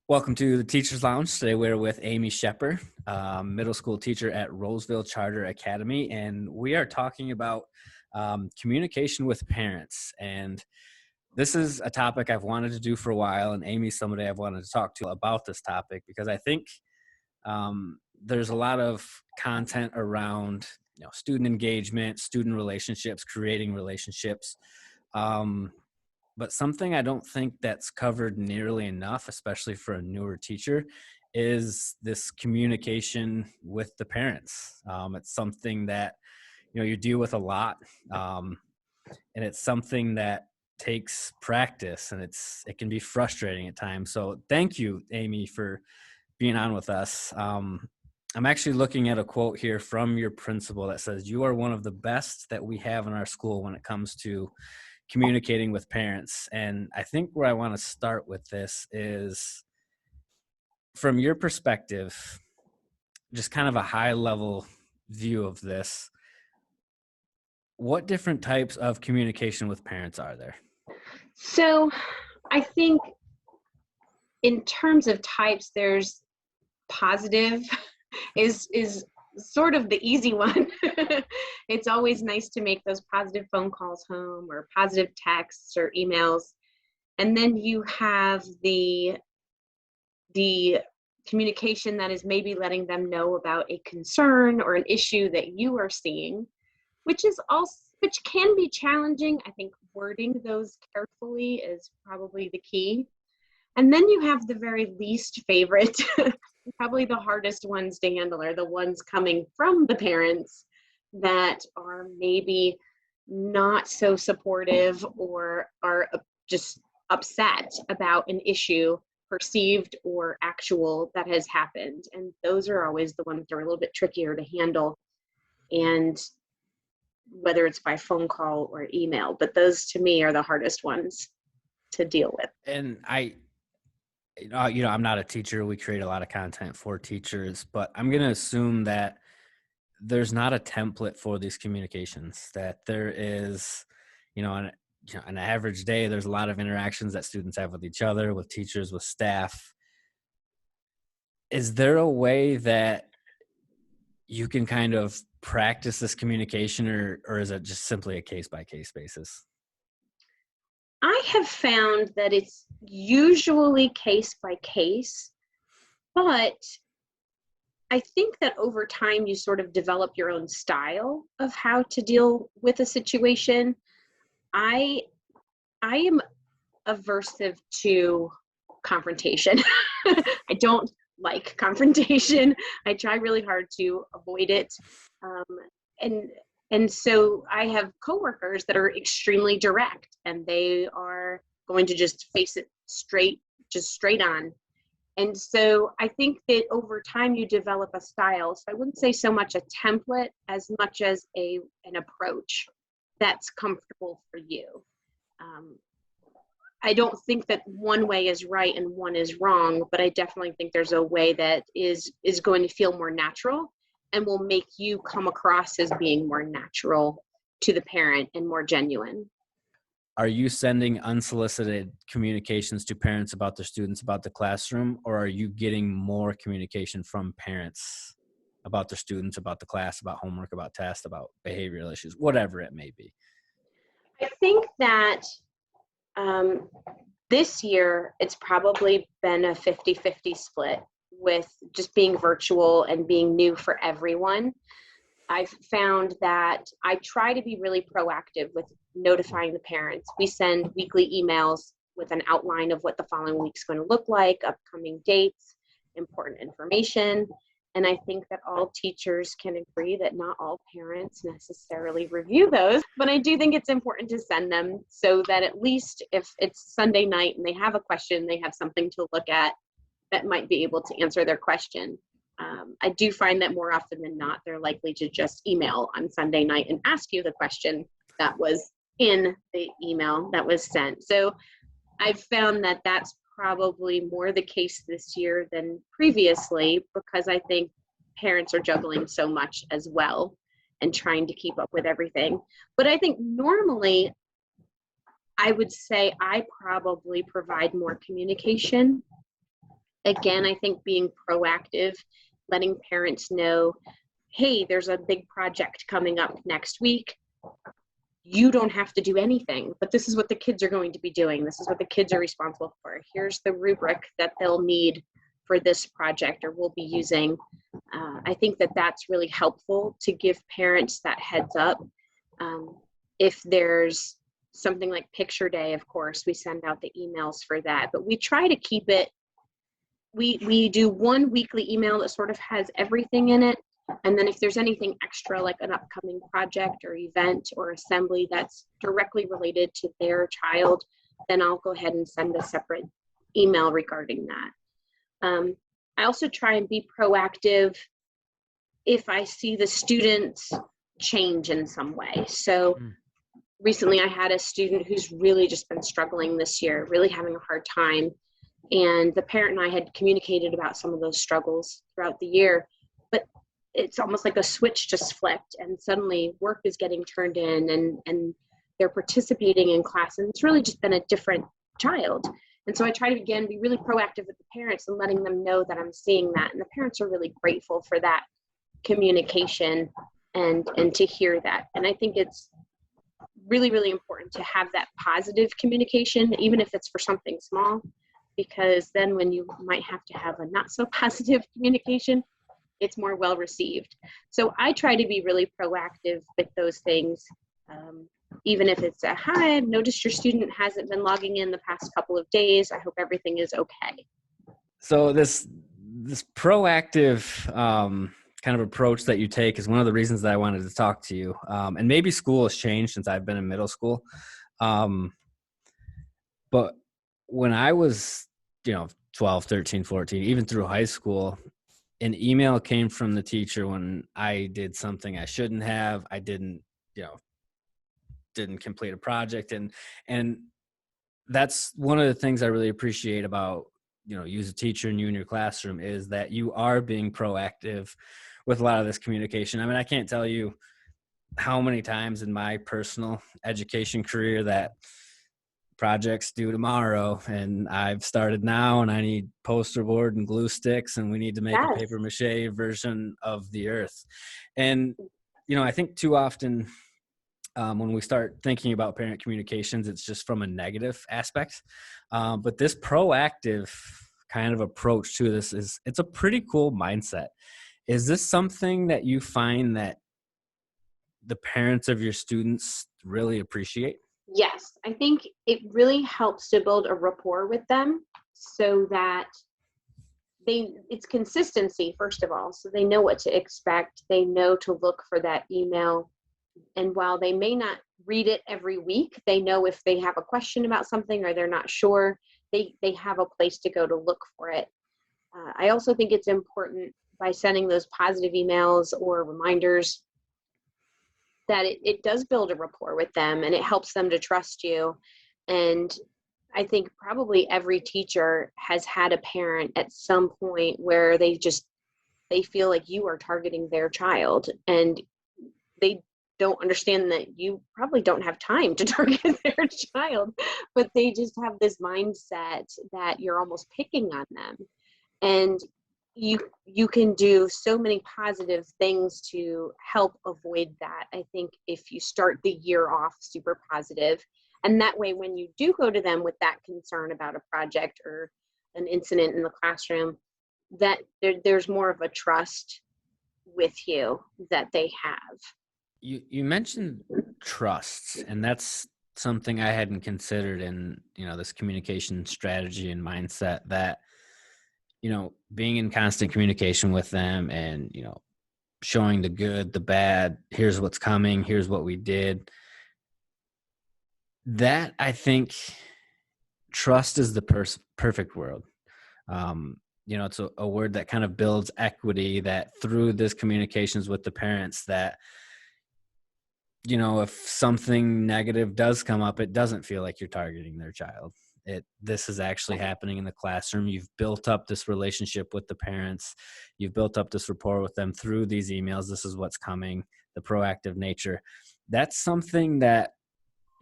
Welcome to the Teacher's Lounge. Today we're with Amy Shepard, middle school teacher at Roseville Charter Academy, and we are talking about communication with parents. And this is a topic I've wanted to do for a while, and Amy's somebody I've wanted to talk to about this topic because I think there's a lot of content around student engagement, student relationships, creating relationships. But something I don't think that's covered nearly enough, especially for a newer teacher, is this communication with the parents. It's something that you deal with a lot, and it's something that takes practice, and it can be frustrating at times. So thank you, Amy, for being on with us. I'm actually looking at a quote here from your principal that says, "You are one of the best that we have in our school when it comes to communicating with parents." And I think where I want to start with this is, from your perspective, just kind of a high level view of this. What different types of communication with parents are there? So I think in terms of types, there's positive is sort of the easy one. It's always nice to make those positive phone calls home or positive texts or emails. And then you have the communication that is maybe letting them know about a concern or an issue that you are seeing, which can be challenging. I think wording those carefully is probably the key. And then you have the very least favorite, probably the hardest ones to handle are the ones coming from the parents that are maybe not so supportive or are just upset about an issue, perceived or actual, that has happened. And those are always the ones that are a little bit trickier to handle. And whether it's by phone call or email, but those to me are the hardest ones to deal with. And I'm not a teacher. We create a lot of content for teachers, but I'm going to assume that there's not a template for these communications, that there is, on an average day, there's a lot of interactions that students have with each other, with teachers, with staff. Is there a way that you can kind of practice this communication, or is it just simply a case-by-case basis? I have found that it's usually case by case, but I think that over time you sort of develop your own style of how to deal with a situation. I am aversive to confrontation. I don't like confrontation. I try really hard to avoid it. Um, and and so I have coworkers that are extremely direct, and they are going to just face it straight on. And so I think that over time you develop a style. So I wouldn't say so much a template as much as an approach that's comfortable for you. Um, I don't think that one way is right and one is wrong, but I definitely think there's a way that is going to feel more natural and will make you come across as being more natural to the parent and more genuine. Are you sending unsolicited communications to parents about their students, about the classroom, or are you getting more communication from parents about their students, about the class, about homework, about tests, about behavioral issues, whatever it may be? I think that this year it's probably been a 50-50 split with just being virtual and being new for everyone. I've found that I try to be really proactive with notifying the parents. We send weekly emails with an outline of what the following week's going to look like, upcoming dates, important information. And I think that all teachers can agree that not all parents necessarily review those, but I do think it's important to send them so that at least if it's Sunday night and they have a question, they have something to look at that might be able to answer their question. I do find that more often than not, they're likely to just email on Sunday night and ask you the question that was in the email that was sent. So I've found that that's probably more the case this year than previously, because I think parents are juggling so much as well and trying to keep up with everything. But I think normally I would say I probably provide more communication again, I think being proactive, letting parents know, hey, there's a big project coming up next week. You don't have to do anything, but this is what the kids are going to be doing. This is what the kids are responsible for. Here's the rubric that they'll need for this project or we'll be using. I think that that's really helpful to give parents that heads up. If there's something like picture day, of course, we send out the emails for that, but we try to keep it, we do one weekly email that sort of has everything in it. And then if there's anything extra, like an upcoming project or event or assembly that's directly related to their child, then I'll go ahead and send a separate email regarding that. I also try and be proactive if I see the students change in some way. So recently I had a student who's really just been struggling this year, really having a hard time. And the parent and I had communicated about some of those struggles throughout the year, but it's almost like a switch just flipped and suddenly work is getting turned in and they're participating in class, and it's really just been a different child. And so I try to, again, be really proactive with the parents and letting them know that I'm seeing that. And the parents are really grateful for that communication and to hear that. And I think it's really, really important to have that positive communication, even if it's for something small, because then when you might have to have a not so positive communication, it's more well received. So I try to be really proactive with those things. Even if it's a, hi, I've noticed your student hasn't been logging in the past couple of days. I hope everything is okay. So this proactive kind of approach that you take is one of the reasons that I wanted to talk to you. And maybe school has changed since I've been in middle school. But when I was, 12, 13, 14, even through high school, an email came from the teacher when I did something I shouldn't have. I didn't complete a project. And that's one of the things I really appreciate about, you as a teacher and you in your classroom, is that you are being proactive with a lot of this communication. I mean, I can't tell you how many times in my personal education career that projects due tomorrow and I've started now and I need poster board and glue sticks and we need to make a Yes. paper mache version of the earth. And, I think too often when we start thinking about parent communications, it's just from a negative aspect. But this proactive kind of approach to this it's a pretty cool mindset. Is this something that you find that the parents of your students really appreciate? Yes, I think it really helps to build a rapport with them so that it's consistency, first of all, so they know what to expect. They know to look for that email. And while they may not read it every week, they know if they have a question about something or they're not sure, they have a place to go to look for it. I also think it's important by sending those positive emails or reminders that it does build a rapport with them and it helps them to trust you. And I think probably every teacher has had a parent at some point where they feel like you are targeting their child and they don't understand that you probably don't have time to target their child, but they just have this mindset that you're almost picking on them. And you can do so many positive things to help avoid that. I think if you start the year off super positive, and that way when you do go to them with that concern about a project or an incident in the classroom, that there's more of a trust with you that they have. You mentioned trust, and that's something I hadn't considered in, this communication strategy and mindset, that, being in constant communication with them and, showing the good, the bad, here's what's coming, here's what we did. That, I think, trust is the perfect word. It's a word that kind of builds equity, that through this communications with the parents, that, if something negative does come up, it doesn't feel like you're targeting their child. This is actually happening in the classroom. You've built up this relationship with the parents. You've built up this rapport with them through these emails. This is what's coming, the proactive nature. That's something that,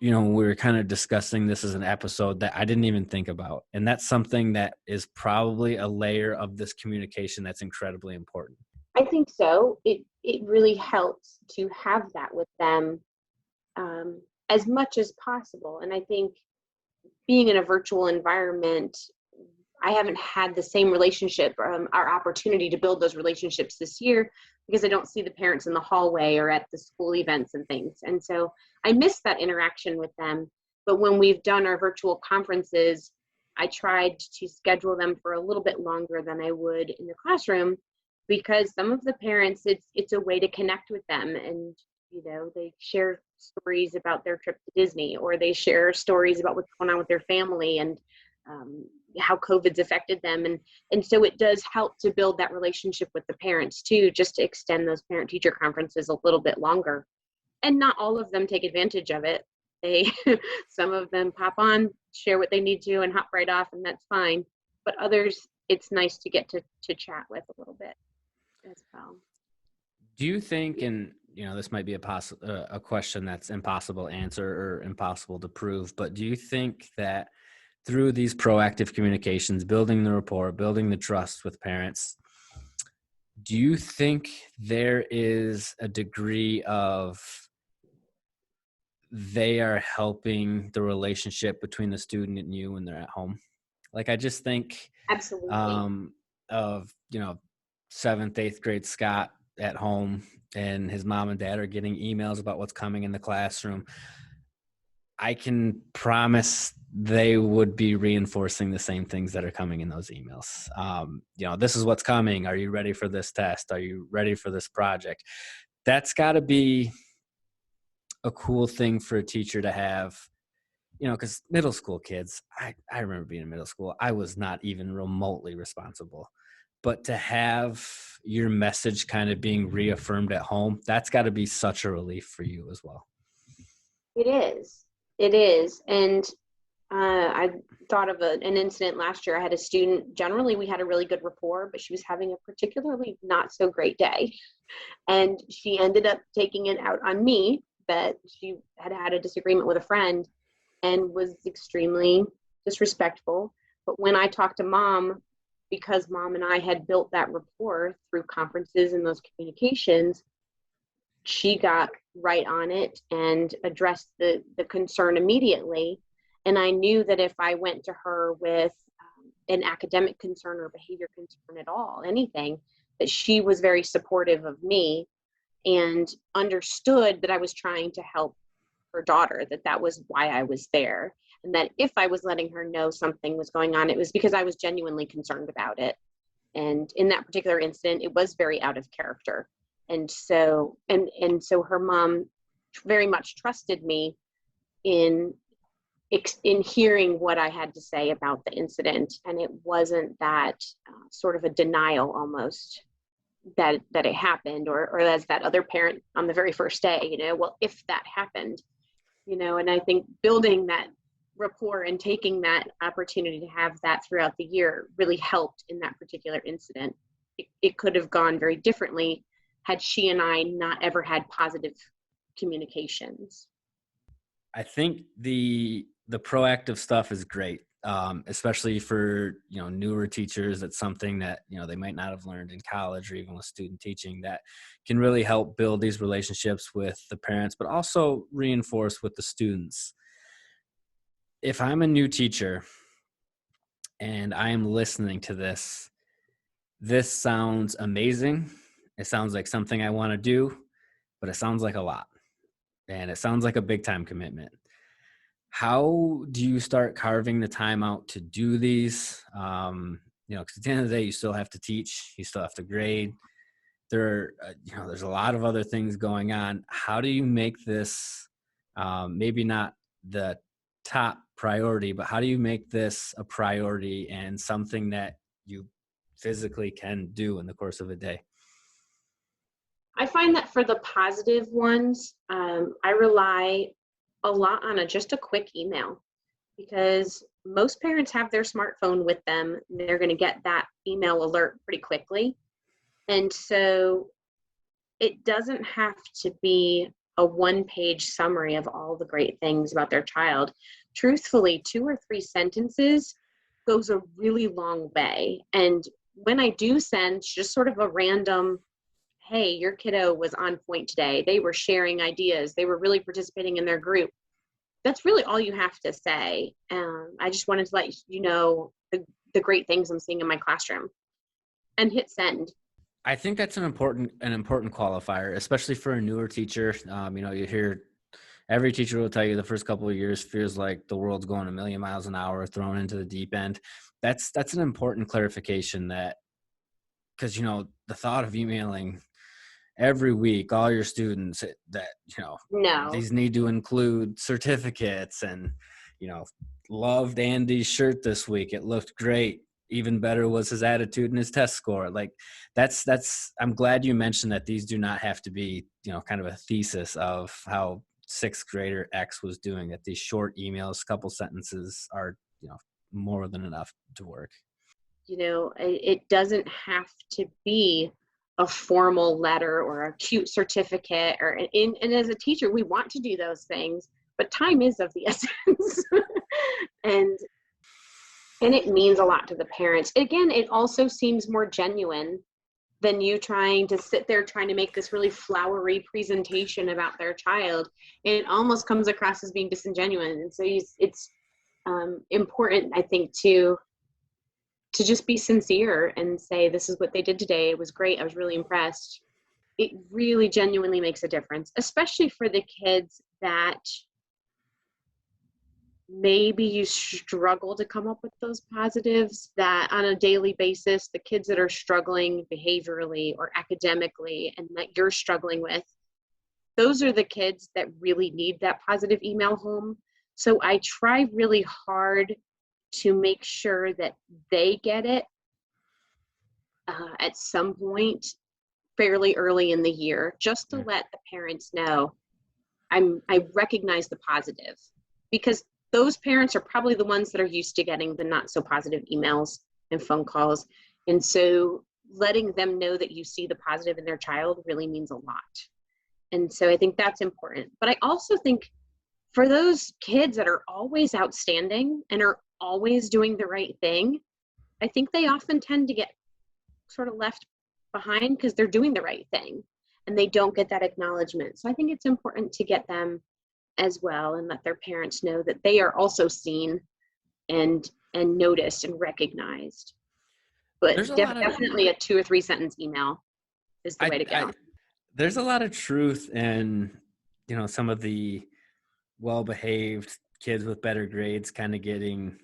we were kind of discussing this as an episode that I didn't even think about. And that's something that is probably a layer of this communication that's incredibly important. I think so. It really helps to have that with them, as much as possible. And I think being in a virtual environment, I haven't had the same relationship, our opportunity to build those relationships this year, because I don't see the parents in the hallway or at the school events and things. And so I miss that interaction with them. But when we've done our virtual conferences, I tried to schedule them for a little bit longer than I would in the classroom, because some of the parents, it's a way to connect with them. And they share stories about their trip to Disney, or they share stories about what's going on with their family, and how COVID's affected them. And so it does help to build that relationship with the parents too, just to extend those parent teacher conferences a little bit longer. And not all of them take advantage of it. They some of them pop on, share what they need to, and hop right off, and that's fine. But others, it's nice to get to chat with a little bit as well. Do you think, and this might be a question that's impossible to answer or impossible to prove, but do you think that through these proactive communications, building the rapport, building the trust with parents, do you think there is a degree of they are helping the relationship between the student and you when they're at home? Like, I just think Absolutely. of, seventh, eighth grade Scott at home, and his mom and dad are getting emails about what's coming in the classroom. I can promise they would be reinforcing the same things that are coming in those emails. This is what's coming. Are you ready for this test? Are you ready for this project? That's got to be a cool thing for a teacher to have, because middle school kids, I remember being in middle school, I was not even remotely responsible. But to have your message kind of being reaffirmed at home, that's got to be such a relief for you as well. It is. It is. And I thought of an incident last year. I had a student, generally we had a really good rapport, but she was having a particularly not so great day. And she ended up taking it out on me, that she had had a disagreement with a friend and was extremely disrespectful. But when I talked to mom, because mom and I had built that rapport through conferences and those communications, she got right on it and addressed the concern immediately. And I knew that if I went to her with an academic concern or behavior concern at all, anything, that she was very supportive of me and understood that I was trying to help her daughter, that was why I was there. And that if I was letting her know something was going on, it was because I was genuinely concerned about it. And in that particular incident, it was very out of character. And so her mom very much trusted me in hearing what I had to say about the incident. And it wasn't that sort of a denial almost that it happened, or as that other parent on the very first day, well, if that happened, and I think building that rapport and taking that opportunity to have that throughout the year really helped in that particular incident. It could have gone very differently had she and I not ever had positive communications. I think the proactive stuff is great, especially for newer teachers. It's something that they might not have learned in college or even with student teaching, that can really help build these relationships with the parents, but also reinforce with the students. If I'm a new teacher and I am listening to this sounds amazing. It sounds like something I want to do, but it sounds like a lot, and it sounds like a big time commitment. How do you start carving the time out to do these? Because at the end of the day, you still have to teach, you still have to grade. There's a lot of other things going on. How do you make this maybe not the top priority, but how do you make this a priority and something that you physically can do in the course of a day? I find that for the positive ones, I rely a lot on just a quick email, because most parents have their smartphone with them. And they're going to get that email alert pretty quickly. And so it doesn't have to be a one-page summary of all the great things about their child. Truthfully, 2 or 3 sentences goes a really long way. And when I do send just sort of a random, hey, your kiddo was on point today, they were sharing ideas, they were really participating in their group, that's really all you have to say. I just wanted to let you know the great things I'm seeing in my classroom, and hit send. I think that's an important qualifier, especially for a newer teacher. You hear every teacher will tell you the first couple of years feels like the world's going a million miles an hour, thrown into the deep end. That's an important clarification, that because the thought of emailing every week all your students that No, these need to include certificates and you know loved Andy's shirt this week, it looked great, even better was his attitude and his test score. Like that's I'm glad you mentioned that these do not have to be kind of a thesis of how sixth grader X was doing, that these short emails, couple sentences are more than enough to work. it doesn't have to be a formal letter or a cute certificate, and as a teacher we want to do those things, but time is of the essence. and and it means a lot to the parents. Again, it also seems more genuine than you trying to sit there trying to make this really flowery presentation about their child. It almost comes across as being disingenuous. And so it's important, I think, to just be sincere and say, this is what they did today, it was great, I was really impressed. It really genuinely makes a difference, especially for the kids that maybe you struggle to come up with those positives, that on a daily basis, the kids that are struggling behaviorally or academically and that you're struggling with, those are the kids that really need that positive email home. So I try really hard to make sure that they get it at some point fairly early in the year, just to Yeah. let the parents know I recognize the positive, because those parents are probably the ones that are used to getting the not so positive emails and phone calls. And so letting them know that you see the positive in their child really means a lot. And so I think that's important. But I also think for those kids that are always outstanding and are always doing the right thing, I think they often tend to get sort of left behind because they're doing the right thing and they don't get that acknowledgement. So I think it's important to get them as well and let their parents know that they are also seen and noticed and recognized. But There's a lot of definitely a 2 or 3 sentence email is the way to I go. there's a lot of truth in some of the well-behaved kids with better grades kind of getting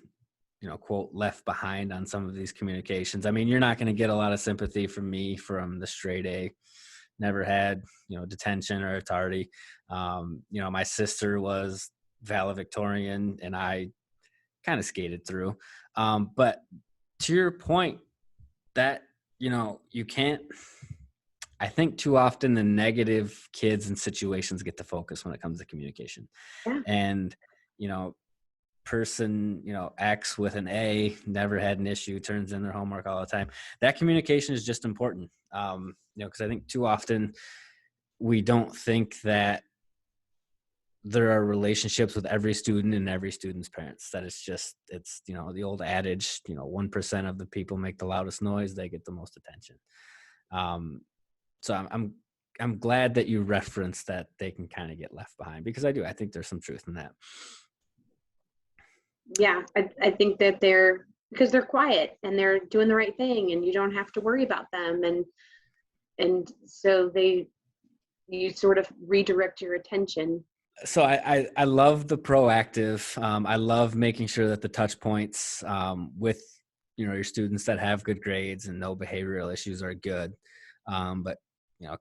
quote left behind on some of these communications. I mean, you're not going to get a lot of sympathy from me from the straight A, never had detention or a tardy. My sister was valedictorian and I kind of skated through. But to your point, that you can't, I think too often the negative kids and situations get the focus when it comes to communication. Yeah. And person X with an A never had an issue, turns in their homework all the time. That communication is just important. Because I think too often we don't think that there are relationships with every student and every student's parents, that it's the old adage, 1% of the people make the loudest noise, they get the most attention. So I'm glad that you referenced that they can kind of get left behind, because I think there's some truth in that. Yeah, I think that because they're quiet and they're doing the right thing and you don't have to worry about them. And so you sort of redirect your attention. So I love the proactive. I love making sure that the touch points with your students that have good grades and no behavioral issues are good. But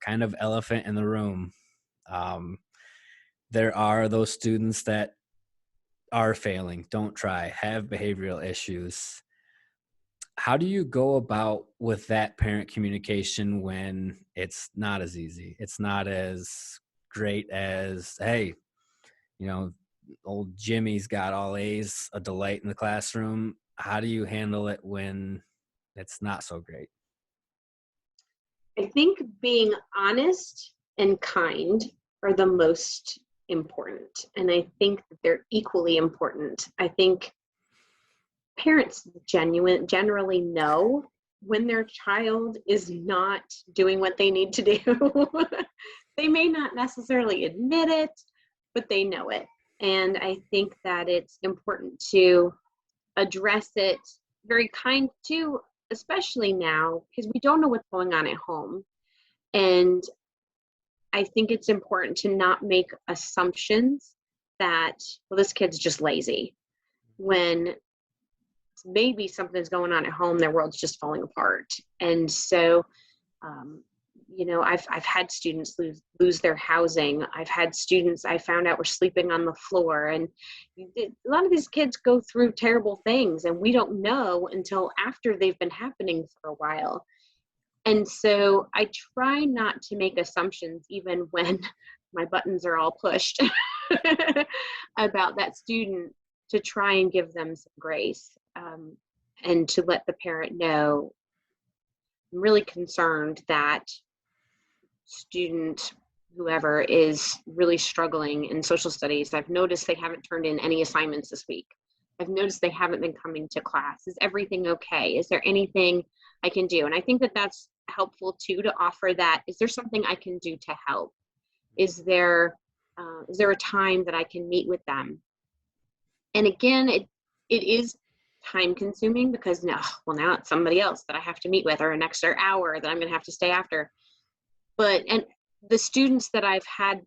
kind of elephant in the room. There are those students that are failing, don't try, have behavioral issues. How do you go about with that parent communication when it's not as easy? It's not as great as, hey, old Jimmy's got all A's, a delight in the classroom. How do you handle it when it's not so great? I think being honest and kind are the most important. And I think that they're equally important. I think parents generally know when their child is not doing what they need to do. They may not necessarily admit it, but they know it. And I think that it's important to address it very kind to, especially now, because we don't know what's going on at home. And I think it's important to not make assumptions that, well, this kid's just lazy, when maybe something's going on at home, their world's just falling apart. And so, I've had students lose their housing. I've had students I found out were sleeping on the floor. And a lot of these kids go through terrible things, and we don't know until after they've been happening for a while. And so I try not to make assumptions, even when my buttons are all pushed about that student, to try and give them some grace, and to let the parent know, I'm really concerned that student whoever is really struggling in social studies. I've noticed they haven't turned in any assignments this week. I've noticed they haven't been coming to class. Is everything okay? Is there anything I can do? And I think that that's helpful too, to offer that. Is there something I can do to help? Is there a time that I can meet with them? And again, it is time consuming, because now it's somebody else that I have to meet with, or an extra hour that I'm going to have to stay after. And the students that I've had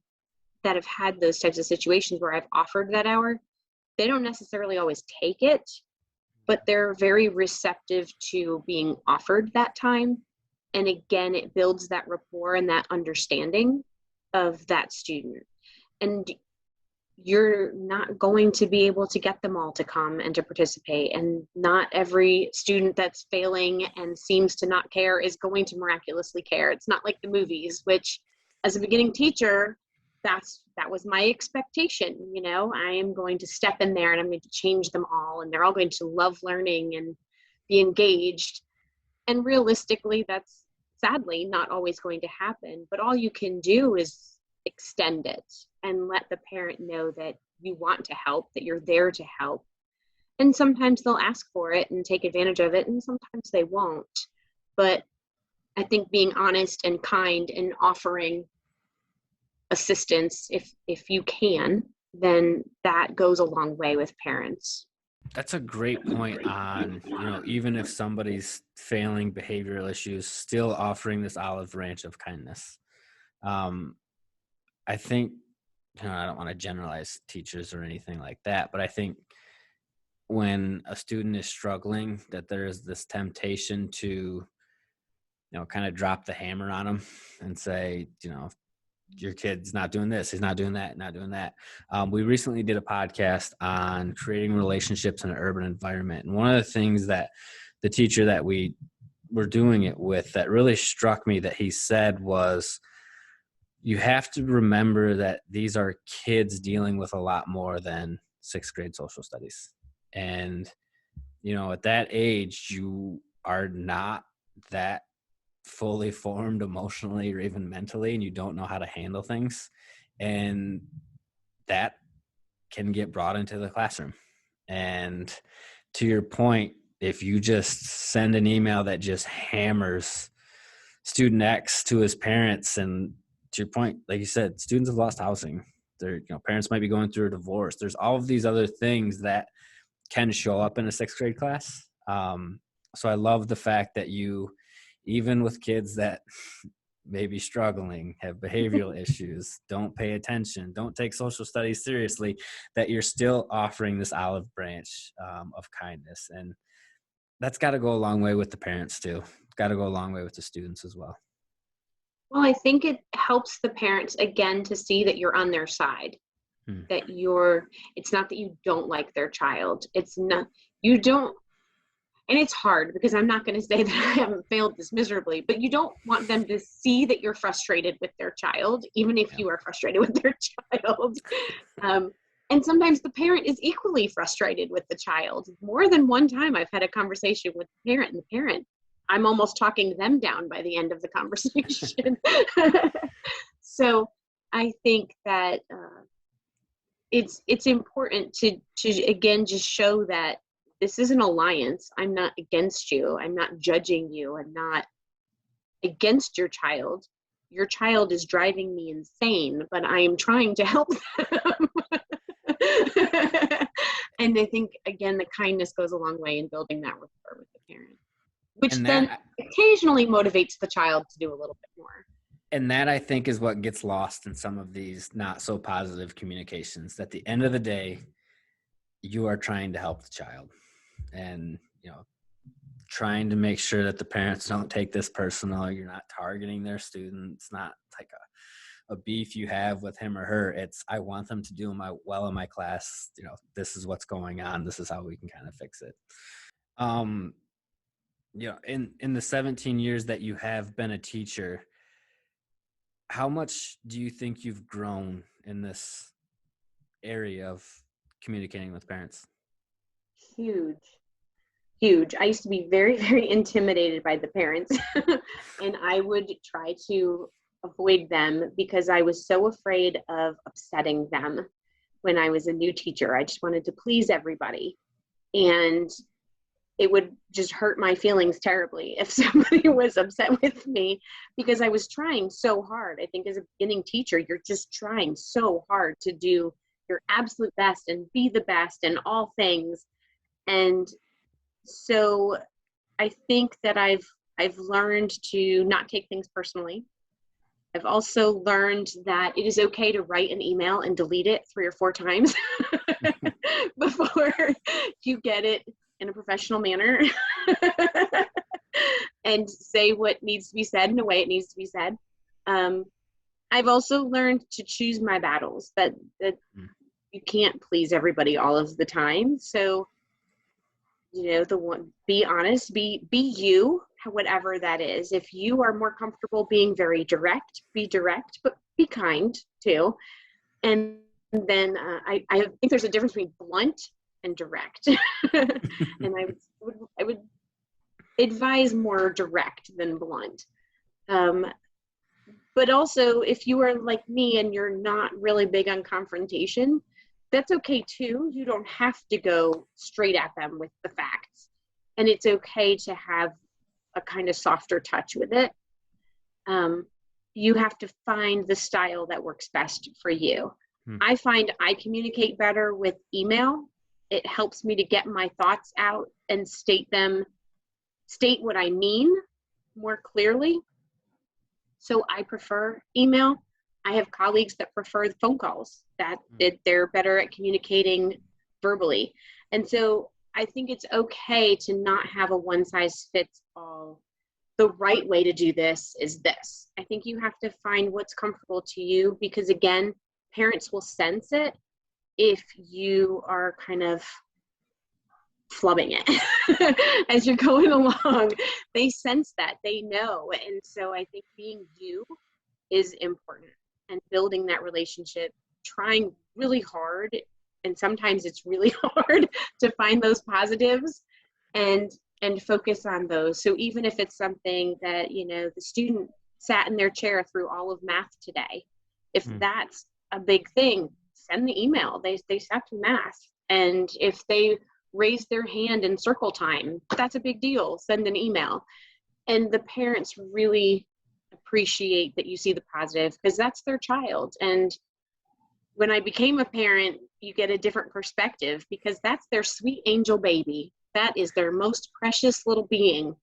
that have had those types of situations where I've offered that hour, they don't necessarily always take it, but they're very receptive to being offered that time. And again, it builds that rapport and that understanding of that student. And you're not going to be able to get them all to come and to participate. And not every student that's failing and seems to not care is going to miraculously care. It's not like the movies, which as a beginning teacher, that was my expectation. I am going to step in there and I'm going to change them all, and they're all going to love learning and be engaged. And realistically, that's sadly not always going to happen. But all you can do is extend it and let the parent know that you want to help, that you're there to help. And sometimes they'll ask for it and take advantage of it, and sometimes they won't. But I think being honest and kind and offering assistance, if you can, then that goes a long way with parents. That's a great point on, even if somebody's failing behavioral issues, still offering this olive branch of kindness. I think, I don't want to generalize teachers or anything like that, but I think when a student is struggling, that there is this temptation to, kind of drop the hammer on them and say, your kid's not doing this, he's not doing that, not doing that. We recently did a podcast on creating relationships in an urban environment. And one of the things that the teacher that we were doing it with that really struck me that he said was, you have to remember that these are kids dealing with a lot more than sixth grade social studies. And, at that age, you are not that fully formed emotionally or even mentally, and you don't know how to handle things. And that can get brought into the classroom. And to your point, if you just send an email that just hammers student X to his parents, and to your point, like you said, students have lost housing. Their parents might be going through a divorce. There's all of these other things that can show up in a sixth grade class. So I love the fact that you, even with kids that may be struggling, have behavioral issues, don't pay attention, don't take social studies seriously, that you're still offering this olive branch of kindness. And that's got to go a long way with the parents too. It's got to go a long way with the students as well. Well, I think it helps the parents, again, to see that you're on their side, that it's not that you don't like their child. It's not, you don't, and it's hard because I'm not going to say that I haven't failed this miserably, but you don't want them to see that you're frustrated with their child, even if you are frustrated with their child. And sometimes the parent is equally frustrated with the child. More than one time I've had a conversation with the parent, and the parent, I'm almost talking them down by the end of the conversation. So I think that it's important to again just show that this is an alliance. I'm not against you. I'm not judging you. I'm not against your child. Your child is driving me insane, but I am trying to help them. And I think again the kindness goes a long way in building that rapport with the parent, which And then that occasionally motivates the child to do a little bit more. and that I think is what gets lost in some of these not so positive communications. At the end of the day, you are trying to help the child, and trying to make sure that the parents don't take this personal. You're not targeting their student. It's not like a beef you have with him or her. It's, I want them to do well in my class. This is what's going on. This is how we can kind of fix it. um in the 17 years that you have been a teacher, how much do you think you've grown in this area of communicating with parents? Huge, huge. I used to be very, very intimidated by the parents, and I would try to avoid them because I was so afraid of upsetting them when I was a new teacher. I just wanted to please everybody. And it would just hurt my feelings terribly if somebody was upset with me because I was trying so hard. I think as a beginning teacher, you're just trying so hard to do your absolute best and be the best in all things. And so I think that I've learned to not take things personally. I've also learned that it is okay to write an email and delete it 3 or 4 times before you get it in a professional manner and say what needs to be said in the way it needs to be said. Um, I've also learned to choose my battles, that you can't please everybody all of the time. So, be honest, be you, whatever that is. If you are more comfortable being very direct, be direct, but be kind too. And then I think there's a difference between blunt and direct. And I would advise more direct than blunt. But also, if you are like me and you're not really big on confrontation, that's okay too. You don't have to go straight at them with the facts. And it's okay to have a kind of softer touch with it. You have to find the style that works best for you. I find I communicate better with email. It helps me to get my thoughts out and state what I mean more clearly. So I prefer email. I have colleagues that prefer the phone calls, that they're better at communicating verbally. And so I think it's okay to not have a one size fits all. The right way to do this is this. I think you have to find what's comfortable to you, because again, parents will sense it if you are kind of flubbing it as you're going along. They sense that, they know. And so I think being you is important, and building that relationship, trying really hard, and sometimes it's really hard to find those positives and focus on those. So even if it's something that the student sat in their chair through all of math today, if that's a big thing, send the email. They sat through math. And if they raise their hand in circle time, that's a big deal. Send an email. And the parents really appreciate that you see the positive, because that's their child. And when I became a parent, you get a different perspective, because that's their sweet angel baby. That is their most precious little being.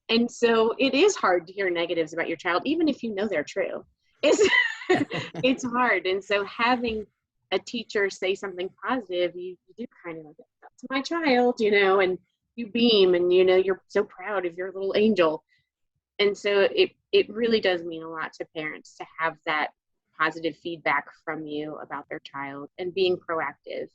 And so it is hard to hear negatives about your child, even if you know they're true. It's hard. And so having a teacher say something positive, you do kind of like, that's my child, and you beam, and you're so proud of your little angel. And so it really does mean a lot to parents to have that positive feedback from you about their child, and being proactive.